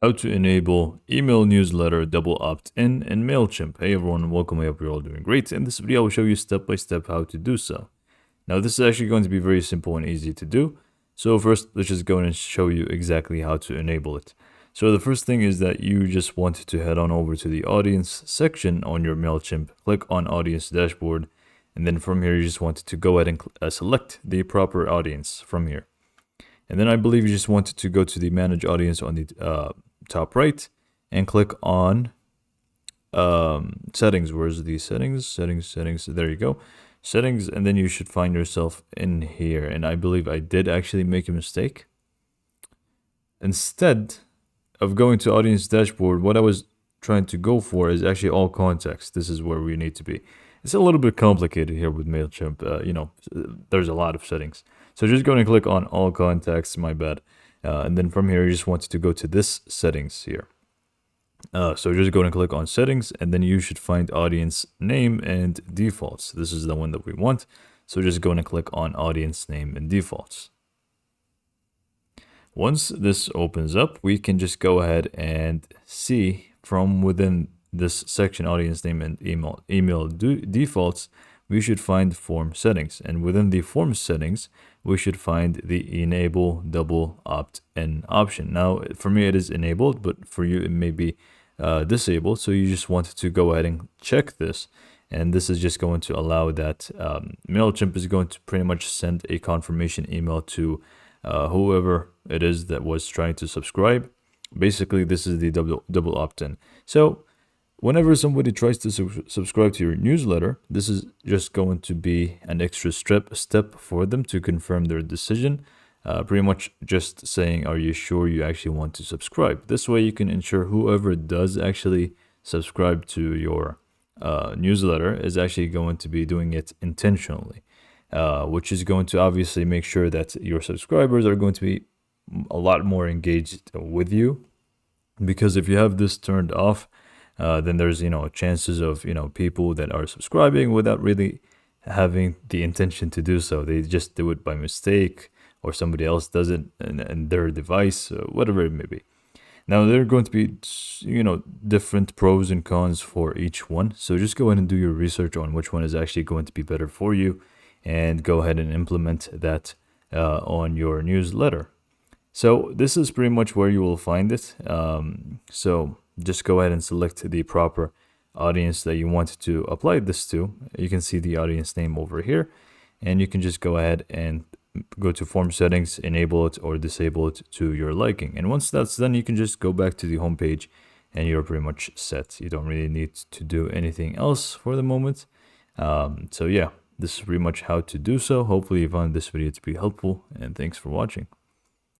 How to enable email newsletter double opt-in Mailchimp. Hey everyone, welcome. I hope you're all doing great. In this video, I will show you step by step how to do so. Now, this is actually going to be very simple and easy to do. So first, let's just go and show you exactly how to enable it. So the first thing is that you just want to head on over to the audience section on your Mailchimp, click on audience dashboard, and then from here, you just want to go ahead and select the proper audience from here. And then I believe you just wanted to go to the manage audience on the top right and click on settings. Where's the settings? There you go. Settings, and then you should find yourself in here. And I believe I did actually make a mistake. Instead of going to audience dashboard, what I was trying to go for is actually all context. This is where we need to be. It's a little bit complicated here with Mailchimp. There's a lot of settings. So just go and click on all contacts, my bad. And then from here, you just want to go to this settings here. So just go and click on settings, and then you should find audience name and defaults. This is the one that we want. So just go and click on audience name and defaults. Once this opens up, we can just go ahead and see from within this section, audience name and email defaults, we should find form settings. And within the form settings, we should find the enable double opt-in option. Now, for me, it is enabled, but for you, it may be disabled. So you just want to go ahead and check this. And this is just going to allow that Mailchimp is going to pretty much send a confirmation email to whoever it is that was trying to subscribe. Basically, this is the double opt-in. So whenever somebody tries to subscribe to your newsletter, this is just going to be an extra step for them to confirm their decision. Pretty much just saying, are you sure you actually want to subscribe? This way you can ensure whoever does actually subscribe to your newsletter is actually going to be doing it intentionally, which is going to obviously make sure that your subscribers are going to be a lot more engaged with you. Because if you have this turned off, then there's chances of people that are subscribing without really having the intention to do so. They just do it by mistake, or somebody else does it in their device, whatever it may be. Now, there are going to be different pros and cons for each one. So just go ahead and do your research on which one is actually going to be better for you, and go ahead and implement that on your newsletter. So this is pretty much where you will find it. So just go ahead and select the proper audience that you want to apply this to. You can see the audience name over here, and you can just go ahead and go to form settings, enable it or disable it to your liking. And once that's done, you can just go back to the home page and you're pretty much set. You don't really need to do anything else for the moment. So yeah, this is pretty much how to do so. Hopefully you found this video to be helpful, and thanks for watching.